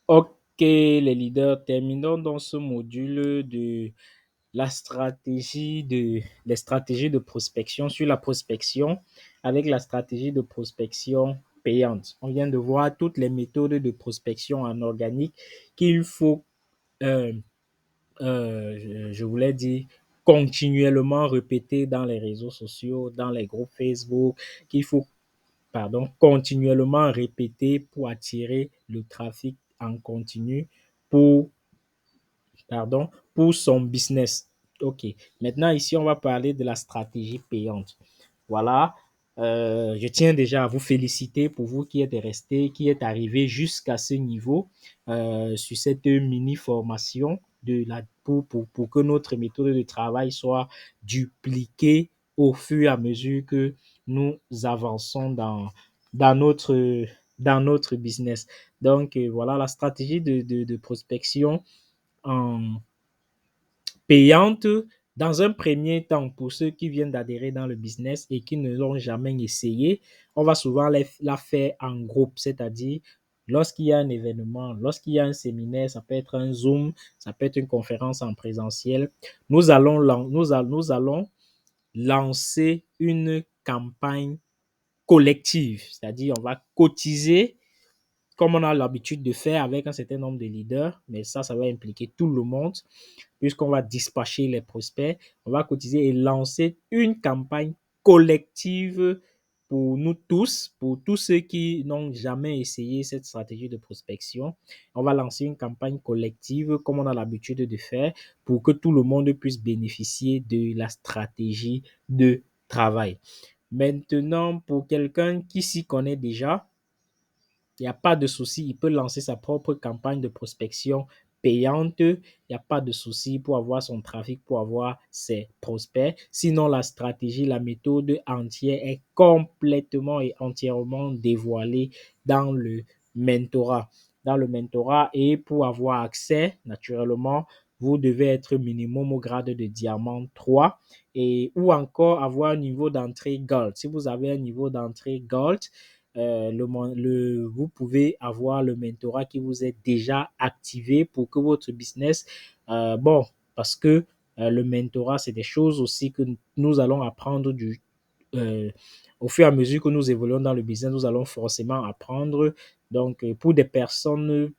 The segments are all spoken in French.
Ok, les leaders, terminons dans ce module de les stratégies de prospection sur la prospection avec la stratégie de prospection payante. On vient de voir toutes les méthodes de prospection en organique qu'il faut, euh, je voulais dire, continuellement répéter dans les réseaux sociaux, dans les groupes Facebook, qu'il faut, pardon, continuellement répéter pour attirer le trafic en continu pour, pour son business. OK. Maintenant, ici, on va parler de la stratégie payante. Voilà. Je tiens déjà à vous féliciter pour vous qui êtes resté, qui êtes arrivé jusqu'à ce niveau sur cette mini formation pour que notre méthode de travail soit dupliquée au fur et à mesure que nous avançons dans, notre, dans notre business. Donc, voilà la stratégie de prospection en payante dans un premier temps pour ceux qui viennent d'adhérer dans le business et qui ne l'ont jamais essayé. On va souvent la faire en groupe, c'est-à-dire lorsqu'il y a un événement, lorsqu'il y a un séminaire, ça peut être un Zoom, ça peut être une conférence en présentiel. Nous allons lancer une campagne collective, c'est-à-dire on va cotiser comme on a l'habitude de faire avec un certain nombre de leaders, mais ça va impliquer tout le monde, puisqu'on va dispatcher les prospects, on va cotiser et lancer une campagne collective pour nous tous, pour tous ceux qui n'ont jamais essayé cette stratégie de prospection. On va lancer une campagne collective comme on a l'habitude de faire pour que tout le monde puisse bénéficier de la stratégie de travail. Maintenant, pour quelqu'un qui s'y connaît déjà, il n'y a pas de souci, il peut lancer sa propre campagne de prospection payante. Il n'y a pas de souci pour avoir son trafic, pour avoir ses prospects. Sinon, la stratégie, la méthode entière est complètement et entièrement dévoilée dans le mentorat. Dans le mentorat, et pour avoir accès, naturellement, vous devez être minimum au grade de diamant 3 et, ou encore avoir un niveau d'entrée gold. Si vous avez un niveau d'entrée gold, vous pouvez avoir le mentorat qui vous est déjà activé pour que votre business, parce que le mentorat, c'est des choses aussi que nous allons apprendre au fur et à mesure que nous évoluons dans le business, nous allons forcément apprendre. Donc, pour des personnes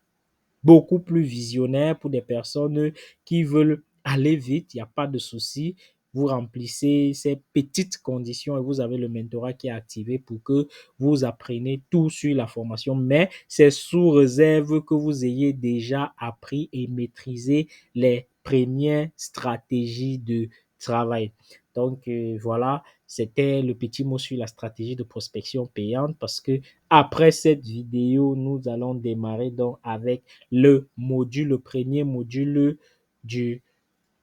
beaucoup plus visionnaire pour des personnes qui veulent aller vite, il n'y a pas de souci. Vous remplissez ces petites conditions et vous avez le mentorat qui est activé pour que vous appreniez tout sur la formation, mais c'est sous réserve que vous ayez déjà appris et maîtrisé les premières stratégies de travail. Donc voilà, c'était le petit mot sur la stratégie de prospection payante parce que après cette vidéo, nous allons démarrer donc avec le premier module du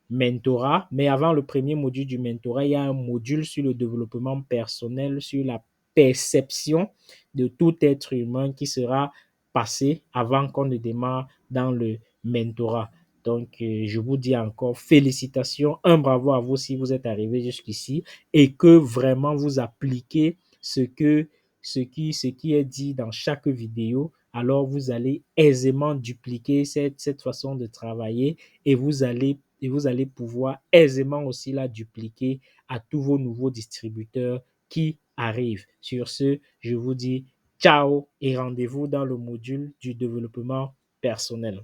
mentorat. Mais avant le premier module du mentorat, il y a un module sur le développement personnel, sur la perception de tout être humain qui sera passé avant qu'on ne démarre dans le mentorat. Donc, je vous dis encore félicitations, un bravo à vous si vous êtes arrivé jusqu'ici et que vraiment vous appliquez ce qui est dit dans chaque vidéo. Alors, vous allez aisément dupliquer cette façon de travailler et vous allez pouvoir aisément aussi la dupliquer à tous vos nouveaux distributeurs qui arrivent. Sur ce, je vous dis ciao et rendez-vous dans le module du développement personnel.